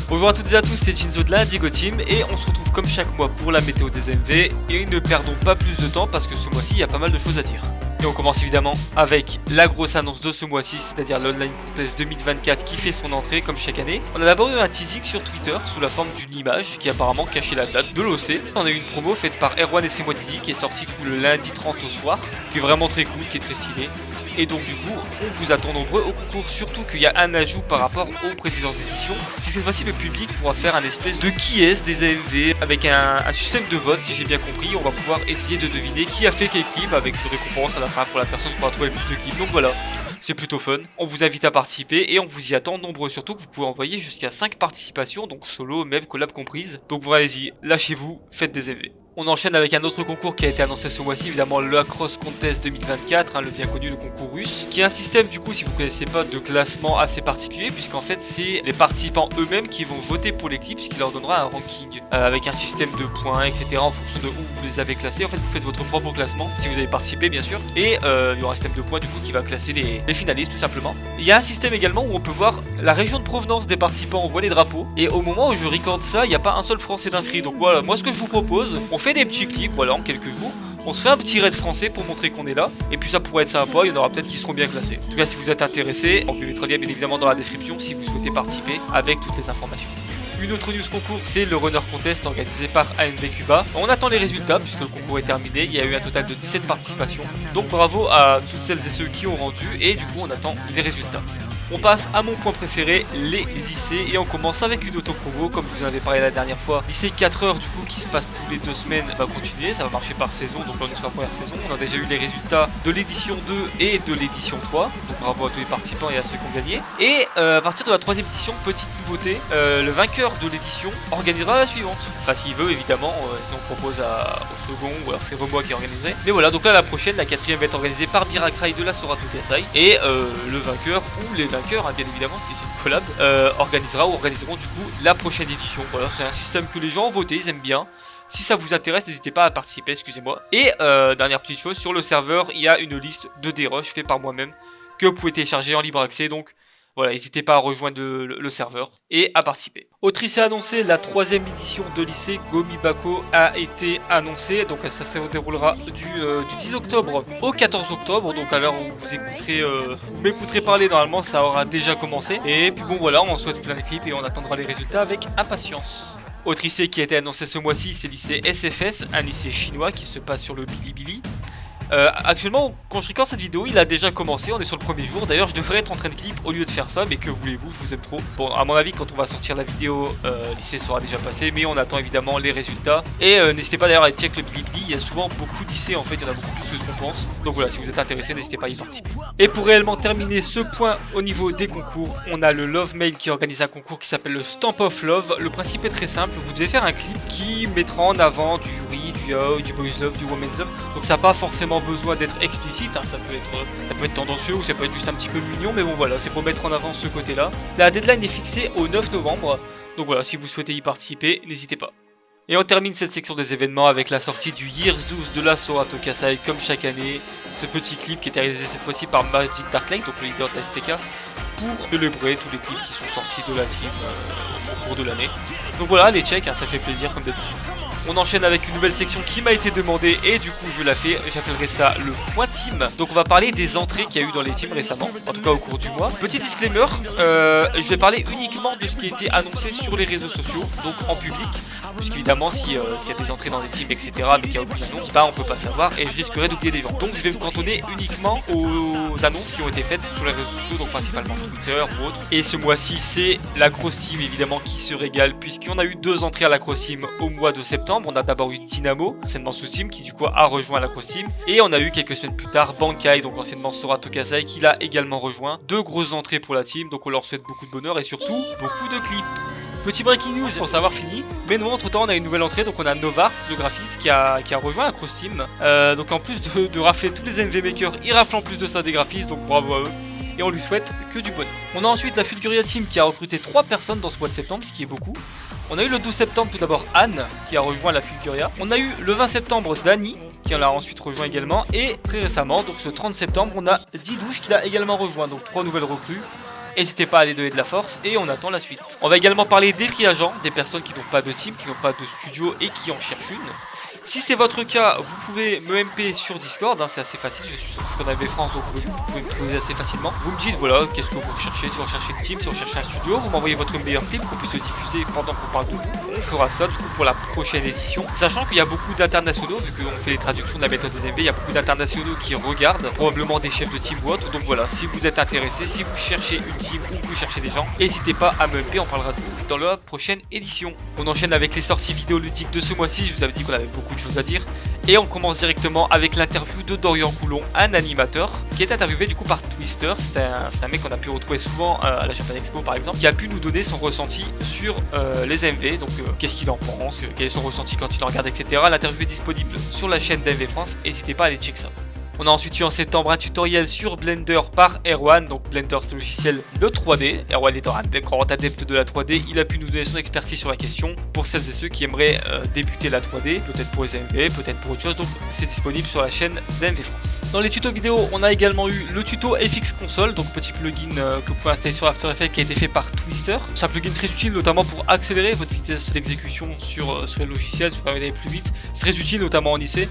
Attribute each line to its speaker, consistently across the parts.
Speaker 1: Bonjour à toutes et à tous, c'est Jinzo de la Indigo Team et on se retrouve comme chaque mois pour la météo des MV et ne perdons pas plus de temps parce que ce mois-ci il y a pas mal de choses à dire. Et on commence évidemment avec la grosse annonce de ce mois-ci, c'est-à-dire l'Online Contest 2024 qui fait son entrée comme chaque année. On a d'abord eu un teasing sur Twitter sous la forme d'une image qui apparemment cachait la date de l'OC. On a eu une promo faite par Erwan et C'est moi Didi qui est sortie le lundi 30 au soir, qui est vraiment très cool, qui est très stylé. Et donc du coup, on vous attend nombreux au concours, surtout qu'il y a un ajout par rapport aux précédentes éditions. C'est cette fois-ci le public pourra faire un espèce de qui est des AMV avec un système de vote, si j'ai bien compris. On va pouvoir essayer de deviner qui a fait quel clip avec une récompense à la fin pour la personne qui aura trouvé le plus de clips. Donc voilà, c'est plutôt fun. On vous invite à participer et on vous y attend nombreux, surtout que vous pouvez envoyer jusqu'à 5 participations, donc solo, même collab comprises. Donc voilà, allez-y, lâchez-vous, faites des AMV. On enchaîne avec un autre concours qui a été annoncé ce mois-ci, évidemment le Cross Contest 2024, le bien connu, le concours russe, qui est un système du coup, si vous ne connaissez pas, de classement assez particulier, puisqu'en fait c'est les participants eux-mêmes qui vont voter pour les clips, ce qui leur donnera un ranking, avec un système de points, etc. en fonction de où vous les avez classés. En fait vous faites votre propre classement, si vous avez participé bien sûr, et il y aura un système de points du coup qui va classer les finalistes tout simplement. Il y a un système également où on peut voir la région de provenance des participants, on voit les drapeaux, et au moment où je recorde ça, il n'y a pas un seul français d'inscrit, donc voilà, moi ce que je vous propose, on fait des petits clips, voilà, en quelques jours. On se fait un petit raid français pour montrer qu'on est là. Et puis ça pourrait être sympa, il y en aura peut-être qui seront bien classés. En tout cas, si vous êtes intéressé, on vous mettra le lien bien évidemment dans la description si vous souhaitez participer avec toutes les informations. Une autre news concours, c'est le Runner Contest organisé par AMV Cuba. On attend les résultats puisque le concours est terminé. Il y a eu un total de 17 participations. Donc bravo à toutes celles et ceux qui ont rendu. Et du coup, on attend les résultats. On passe à mon point préféré, les lycées, et on commence avec une auto-promo, comme je vous en avais parlé la dernière fois. Lycée 4 heures du coup qui se passe tous les 2 semaines va continuer, ça va marcher par saison, donc là on est sur la première saison. On a déjà eu les résultats de l'édition 2 et de l'édition 3, donc bravo à tous les participants et à ceux qui ont gagné. Et à partir de la 3ème édition, petite nouveauté, le vainqueur de l'édition organisera la suivante. Enfin s'il veut évidemment, sinon on propose au second, ou alors c'est Remois qui organiserait. Mais voilà, donc là la prochaine, la 4ème va être organisée par Birakraï de la Sorato Kasai, et le vainqueur ou les vainqueurs, bien évidemment si c'est une collab, organiseront du coup la prochaine édition. Voilà, c'est un système que les gens ont voté, ils aiment bien. Si ça vous intéresse, n'hésitez pas à participer, excusez-moi. Et dernière petite chose, sur le serveur, il y a une liste de dérush fait par moi-même que vous pouvez télécharger en libre accès, donc voilà, n'hésitez pas à rejoindre le serveur et à participer. Autrice a annoncé, la 3ème édition de lycée Gomibako a été annoncée. Donc ça se déroulera du 10 octobre au 14 octobre. Donc à l'heure où vous m'écouterez parler, normalement ça aura déjà commencé. Et puis bon voilà, on souhaite plein de clips et on attendra les résultats avec impatience. Autre lycée qui a été annoncé ce mois-ci, c'est le lycée SFS, un lycée chinois qui se passe sur le Bilibili. Actuellement, quand je regarde cette vidéo, il a déjà commencé, on est sur le premier jour. D'ailleurs, je devrais être en train de clip au lieu de faire ça, mais que voulez-vous, je vous aime trop. Bon, à mon avis, quand on va sortir la vidéo, lycée sera déjà passé, mais on attend évidemment les résultats. Et n'hésitez pas d'ailleurs à check le Bilibili, il y a souvent beaucoup de lycées en fait, il y en a beaucoup plus que ce qu'on pense. Donc voilà, si vous êtes intéressé, n'hésitez pas à y participer. Et pour réellement terminer ce point au niveau des concours, on a le Love Mail qui organise un concours qui s'appelle le Stamp of Love. Le principe est très simple, vous devez faire un clip qui mettra en avant du Ri, du Yaoi, du Boys Love, du Women's Love. Donc ça n'a pas forcément besoin d'être explicite, hein, ça peut être tendancieux ou ça peut être juste un petit peu mignon, mais bon voilà, c'est pour mettre en avant ce côté-là. La deadline est fixée au 9 novembre, donc voilà, si vous souhaitez y participer, n'hésitez pas. Et on termine cette section des événements avec la sortie du Years 12 de la Sorato Kasai, comme chaque année. Ce petit clip qui était réalisé cette fois-ci par Magic Darkline, donc le leader de la STK, pour célébrer tous les clips qui sont sortis de la team au cours de l'année. Donc voilà, les checks, hein, ça fait plaisir comme d'habitude. On enchaîne avec une nouvelle section qui m'a été demandée et du coup je la fais, j'appellerai ça le point team. Donc on va parler des entrées qu'il y a eu dans les teams récemment, en tout cas au cours du mois. Petit disclaimer, je vais parler uniquement de ce qui a été annoncé sur les réseaux sociaux, donc en public. Puisqu'évidemment s'il y a des entrées dans des teams etc mais qu'il n'y a aucune annonce, bah on peut pas savoir et je risquerais d'oublier des gens. Donc je vais me cantonner uniquement aux annonces qui ont été faites sur les réseaux sociaux, donc principalement Twitter ou autres. Et ce mois-ci c'est la Cross Team évidemment qui se régale, puisqu'on a eu 2 entrées à la Cross Team au mois de septembre. On a d'abord eu Dynamo, anciennement sous Team, qui du coup a rejoint la Cross Team. Et on a eu quelques semaines plus tard Bankai, donc anciennement Sorato Kasai, qui l'a également rejoint. 2 grosses entrées pour la team, donc on leur souhaite beaucoup de bonheur et surtout beaucoup de clips. Petit breaking news pour savoir fini, mais nous entre temps on a une nouvelle entrée, donc on a Novars, le graphiste qui a rejoint la Cross Team. Donc en plus de rafler tous les MV makers, il rafle en plus de ça des graphistes, donc bravo à eux. Et on lui souhaite que du bonheur. On a ensuite la Fulguria Team qui a recruté 3 personnes dans ce mois de septembre, ce qui est beaucoup. On a eu le 12 septembre tout d'abord Anne qui a rejoint la Fulguria. On a eu le 20 septembre Dani qui en a ensuite rejoint également. Et très récemment, donc ce 30 septembre, on a Didouche qui l'a également rejoint. Donc 3 nouvelles recrues. n'hésitez pas à aller donner de la force et on attend la suite. On va également parler des free agents, des personnes qui n'ont pas de team, qui n'ont pas de studio et qui en cherchent une. Si c'est votre cas, vous pouvez me MP sur Discord, hein, c'est assez facile, je suis sur Discord AMV France, donc vous pouvez me trouver assez facilement. Vous me dites voilà, qu'est-ce que vous recherchez, si vous recherchez une team, si vous recherchez un studio, vous m'envoyez votre meilleur clip qu'on puisse le diffuser pendant qu'on parle de vous. On fera ça du coup pour la prochaine édition, sachant qu'il y a beaucoup d'internationaux, vu qu'on fait les traductions de la méthode des MV, il y a beaucoup d'internationaux qui regardent, probablement des chefs de team ou autres, donc voilà, si vous êtes intéressé, si vous cherchez une team ou vous cherchez des gens, n'hésitez pas à me MP, on parlera de vous dans la prochaine édition. On enchaîne avec les sorties vidéoludiques de ce mois-ci, je vous avais dit qu'on avait beaucoup de choses à dire. Et on commence directement avec l'interview de Dorian Coulon, un animateur, qui est interviewé du coup par Twister. C'est un mec qu'on a pu retrouver souvent à la Japan Expo par exemple, qui a pu nous donner son ressenti sur les MV, donc qu'est-ce qu'il en pense, quel est son ressenti quand il en regarde, etc. L'interview est disponible sur la chaîne d'MV France, n'hésitez pas à aller check ça. On a ensuite eu en septembre un tutoriel sur Blender par Erwan, donc Blender c'est le logiciel de 3D. Erwan étant un grand adepte de la 3D, il a pu nous donner son expertise sur la question pour celles et ceux qui aimeraient débuter la 3D, peut-être pour les MV, peut-être pour autre chose, donc c'est disponible sur la chaîne d'MV France. Dans les tutos vidéo, on a également eu le tuto FX Console, donc petit plugin que vous pouvez installer sur After Effects qui a été fait par Twister. C'est un plugin très utile notamment pour accélérer votre vitesse d'exécution sur le logiciel, ça vous permet d'aller plus vite. C'est très utile notamment en IC.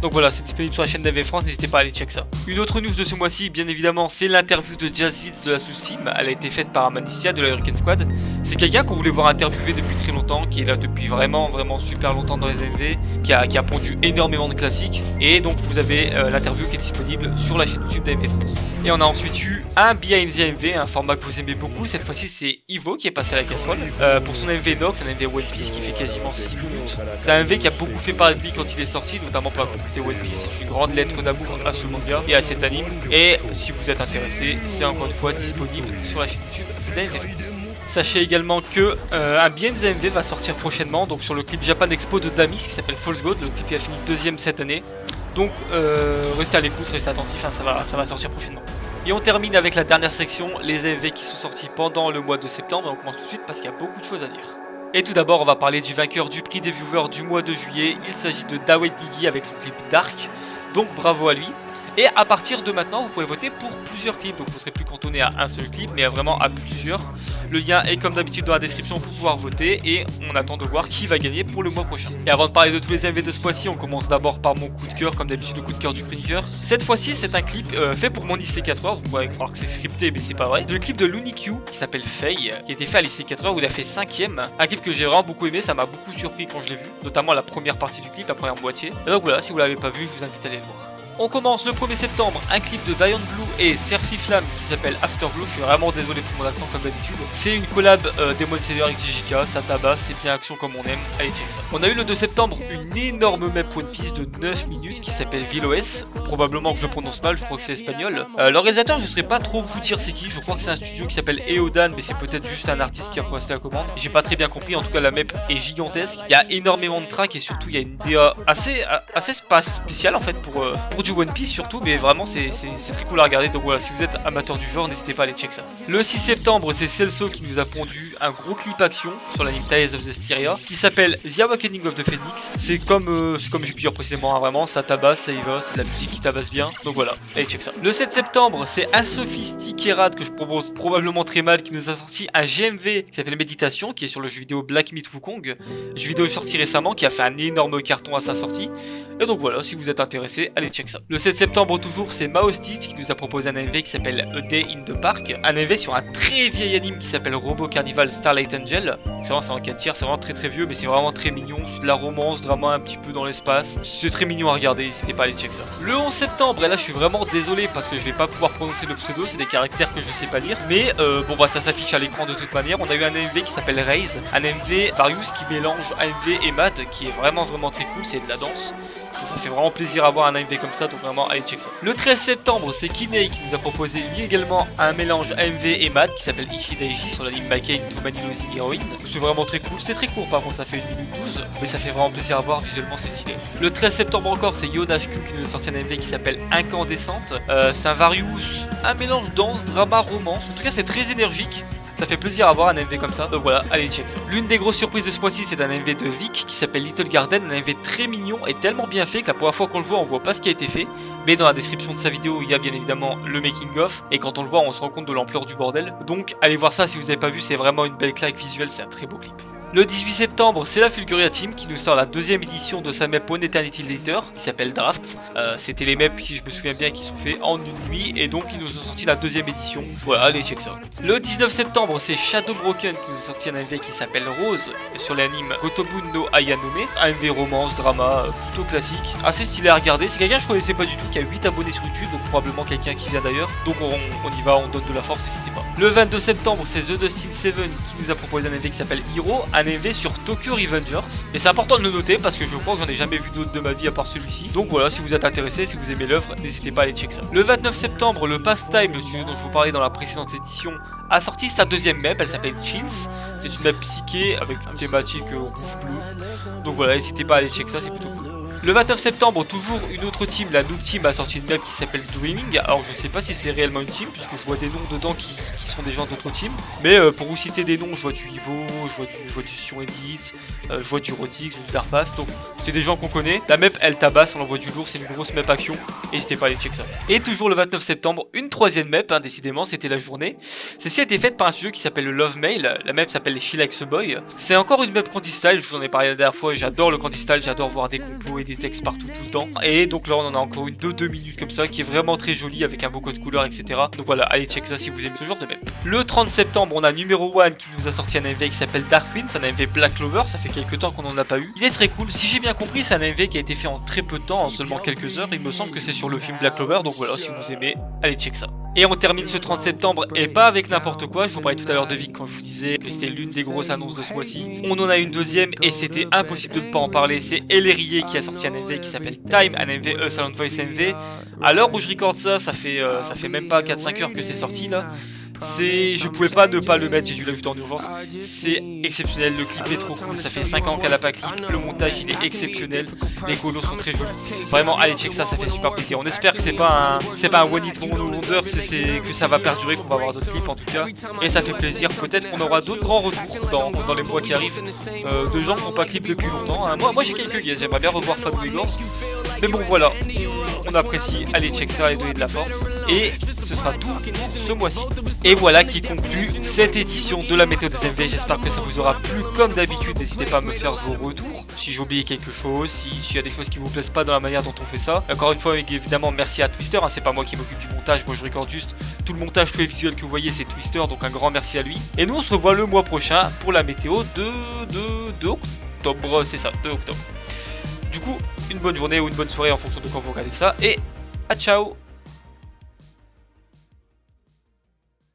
Speaker 1: Donc voilà, c'est disponible sur la chaîne d'MV France, n'hésitez pas à aller check ça. Une autre news de ce mois-ci, bien évidemment, c'est l'interview de Jazzvids de la Sous-Team. Elle a été faite par Amanicia de la Hurricane Squad. C'est quelqu'un qu'on voulait voir interviewer depuis très longtemps, qui est là depuis vraiment super longtemps dans les MV, qui a pondu énormément de classiques. Et donc vous avez l'interview qui est disponible sur la chaîne YouTube d'MV France. Et on a ensuite eu un Behind the MV, un format que vous aimez beaucoup. Cette fois-ci, c'est Ivo qui est passé à la casserole pour son MV Nox, un MV One Piece qui fait quasiment 6 minutes. C'est un MV qui a beaucoup fait parler de lui quand il est sorti, notamment pour la communauté One Piece. C'est une grande lettre d'amour à ce manga et à cet anime. Et si vous êtes intéressé, c'est encore une fois disponible sur la chaîne YouTube d'MV France. Sachez également que un Behind the MV va sortir prochainement, donc sur le clip Japan Expo de Damis qui s'appelle False God. Le clip qui a fini 2ème cette année. Donc restez à l'écoute, restez attentifs, hein, ça va sortir prochainement. Et on termine avec la dernière section, les MV qui sont sortis pendant le mois de septembre. Et on commence tout de suite parce qu'il y a beaucoup de choses à dire. Et tout d'abord, on va parler du vainqueur du prix des viewers du mois de juillet. Il s'agit de Dawei Diggy avec son clip Dark. Donc bravo à lui. Et à partir de maintenant, vous pouvez voter pour plusieurs clips. Donc vous ne serez plus cantonné à un seul clip, mais vraiment à plusieurs. Le lien est comme d'habitude dans la description pour pouvoir voter. Et on attend de voir qui va gagner pour le mois prochain. Et avant de parler de tous les MV de ce mois-ci, on commence d'abord par mon coup de cœur, comme d'habitude le coup de cœur du chroniqueur. Cette fois-ci, c'est un clip fait pour mon IC4heures. Vous pourrez croire que c'est scripté, mais c'est pas vrai. C'est le clip de LuniQ qui s'appelle Faye, qui a été fait à l'IC4heures où il a fait 5ème. Un clip que j'ai vraiment beaucoup aimé, ça m'a beaucoup surpris quand je l'ai vu. Notamment la première partie du clip, la première moitié. Et donc voilà, si vous l'avez pas vu, je vous invite à aller le voir. On commence le 1er septembre, un clip de Valiant Blue et Serfi Flamme qui s'appelle Afterglow. Je suis vraiment désolé pour mon accent comme d'habitude. C'est une collab Demon Slayer avec JJK, ça tabasse, c'est bien action comme on aime, allez check ça. On a eu le 2 septembre une énorme map One Piece de 9 minutes qui s'appelle Viloes. Probablement que je le prononce mal, je crois que c'est espagnol. L'organisateur, je ne saurais pas trop vous dire c'est qui, je crois que c'est un studio qui s'appelle Eodan, mais c'est peut-être juste un artiste qui a passé la commande. J'ai pas très bien compris, en tout cas la map est gigantesque. Il y a énormément de tracks et surtout il y a une DA assez spéciale en fait pour du One Piece surtout, mais vraiment c'est très cool à regarder. Donc voilà, si vous êtes amateur du genre, n'hésitez pas à aller check ça. Le 6 septembre, c'est Celso qui nous a pondu un gros clip action sur l'anime Tales of Zestiria qui s'appelle The Awakening of the Phoenix. C'est comme j'ai pu dire précédemment, hein, vraiment ça tabasse, ça y va, c'est de la musique qui tabasse bien. Donc voilà, allez check ça. Le 7 septembre, c'est un sophistiqué rad que je propose probablement très mal qui nous a sorti un GMV qui s'appelle Méditation, qui est sur le jeu vidéo Black Myth Wukong. Jeu vidéo sorti récemment qui a fait un énorme carton à sa sortie. Et donc voilà, si vous êtes intéressé, allez check ça. Le 7 septembre toujours, c'est Mao Stitch qui nous a proposé un AMV qui s'appelle A Day in the Park. Un AMV sur un très vieil anime qui s'appelle Robo Carnival Starlight Angel. C'est en 4 tiers, c'est vraiment très vieux, mais c'est vraiment très mignon. C'est de la romance, drama un petit peu dans l'espace. C'est très mignon à regarder, n'hésitez pas à aller check ça. Le 11 septembre, et là je suis vraiment désolé parce que je vais pas pouvoir prononcer le pseudo, c'est des caractères que je sais pas lire. Mais bon bah ça s'affiche à l'écran de toute manière. On a eu un AMV qui s'appelle Raise, un AMV Various qui mélange AMV et MAD, qui est vraiment très cool, c'est de la danse. Ça fait vraiment plaisir à voir un AMV comme ça, donc vraiment allez check ça. Le 13 septembre, c'est Kinei qui nous a proposé lui également un mélange AMV et MAD qui s'appelle Ishidaiji sur l'anime Makein to Mani Losing Heroine. C'est vraiment très cool, c'est très court par contre, ça fait 1 minute 12, mais ça fait vraiment plaisir à voir, visuellement c'est stylé. Le 13 septembre encore, c'est YoNashQ qui nous a sorti un AMV qui s'appelle Incandescente. C'est un Various, un mélange danse, drama, romance, en tout cas c'est très énergique. Ça fait plaisir à voir un MV comme ça. Donc voilà, allez check ça. L'une des grosses surprises de ce mois-ci, c'est un MV de Vic qui s'appelle Little Garden, un MV très mignon et tellement bien fait que la première fois qu'on le voit, on voit pas ce qui a été fait. Mais dans la description de sa vidéo, il y a bien évidemment le making of. Et quand on le voit, on se rend compte de l'ampleur du bordel. Donc allez voir ça si vous n'avez pas vu, c'est vraiment une belle claque visuelle, c'est un très beau clip. Le 18 septembre, c'est la Fulguria Team qui nous sort la deuxième édition de sa map One Eternity Later qui s'appelle Draft. C'était les maps, si je me souviens bien, qui sont faits en une nuit et donc ils nous ont sorti la deuxième édition. Voilà, allez check ça. Le 19 septembre, c'est Shadow Broken qui nous a sorti un MV qui s'appelle Rose sur l'anime Gotobun no Ayanome. Un MV romance, drama, plutôt classique, assez stylé à regarder. C'est quelqu'un que je connaissais pas du tout, qui a 8 abonnés sur YouTube, donc probablement quelqu'un qui vient d'ailleurs. Donc on y va, on donne de la force, n'hésitez pas. Le 22 septembre, c'est The Dustin 7 qui nous a proposé un MV qui s'appelle Hero, un MV sur Tokyo Revengers. Et c'est important de le noter parce que je crois que j'en ai jamais vu d'autres de ma vie à part celui-ci. Donc voilà, si vous êtes intéressé, si vous aimez l'œuvre, n'hésitez pas à aller check ça. Le 29 septembre, le Pastime, le studio dont je vous parlais dans la précédente édition, a sorti sa deuxième map, elle s'appelle Chins. C'est une map psyché avec une thématique rouge-bleu. Donc voilà, n'hésitez pas à aller check ça, c'est plutôt cool. Le 29 septembre, toujours une autre team, la Noob Team, a sorti une map qui s'appelle Dreaming. Alors je sais pas si c'est réellement une team, puisque je vois des noms dedans qui sont des gens d'autres teams. Mais pour vous citer des noms, je vois du Ivo, je vois du Sion Elite, je vois du Rotix, du Darpass, donc c'est des gens qu'on connaît. La map elle tabasse, on envoie du lourd, c'est une grosse map action, n'hésitez pas à aller check ça. Et toujours le 29 septembre, une troisième map, hein, décidément c'était la journée. Celle-ci a été faite par un studio qui s'appelle le Love Mail, la map s'appelle She Likes a Boy. C'est encore une map Candy Style, je vous en ai parlé la dernière fois, j'adore le Candy Style, j'adore voir des compos et des textes partout tout le temps. Et donc là on en a encore une de 2 minutes comme ça, qui est vraiment très jolie avec un beau code couleur, etc. Donc voilà, allez check ça si vous aimez ce genre de map. Le 30 septembre, on a numéro 1 qui nous a sorti un MV qui s'appelle Dark Queen, c'est un MV Black Clover, ça fait quelques temps qu'on en a pas eu. Il est très cool, si j'ai bien compris, c'est un MV qui a été fait en très peu de temps, en seulement quelques heures. Il me semble que c'est sur le film Black Clover, donc voilà, si vous aimez, allez check ça. Et on termine ce 30 septembre, et pas avec n'importe quoi. Je vous parlais tout à l'heure de Vic quand je vous disais que c'était l'une des grosses annonces de ce mois-ci. On en a une deuxième, et c'était impossible de ne pas en parler. C'est Ellerie qui a sorti un MV qui s'appelle Time, un MV Silent Voice MV. À l'heure où je recorde ça, ça fait même pas 4-5 heures que c'est sorti là. Je pouvais pas ne pas le mettre, j'ai dû l'ajouter en urgence. C'est exceptionnel, le clip est trop cool, ça fait 5 ans qu'elle a pas clip, le montage il est exceptionnel, les colos sont très jolis. Vraiment allez check ça, ça fait super plaisir. On espère que c'est pas un one hit wonder, que ça va perdurer, qu'on va avoir d'autres clips en tout cas. Et ça fait plaisir, peut-être qu'on aura d'autres grands retours dans les mois qui arrivent, de gens qui n'ont pas clip depuis longtemps. Hein. Moi j'ai quelques guests, j'aimerais bien revoir Fabio Igor. Mais bon voilà, on apprécie, allez check ça et donner de la force. Et ce sera tout pour ce mois-ci. Et voilà qui conclut cette édition de la météo des MV. J'espère que ça vous aura plu comme d'habitude. N'hésitez pas à me faire vos retours. Si j'ai oublié quelque chose, s'il y a des choses qui vous plaisent pas dans la manière dont on fait ça. Encore une fois, évidemment, merci à Twister. Hein, c'est pas moi qui m'occupe du montage. Moi, je recorde juste tout le montage, tous les visuels que vous voyez, c'est Twister. Donc un grand merci à lui. Et nous, on se revoit le mois prochain pour la météo de octobre. C'est ça, de octobre. Du coup, une bonne journée ou une bonne soirée en fonction de quand vous regardez ça. Et à ciao!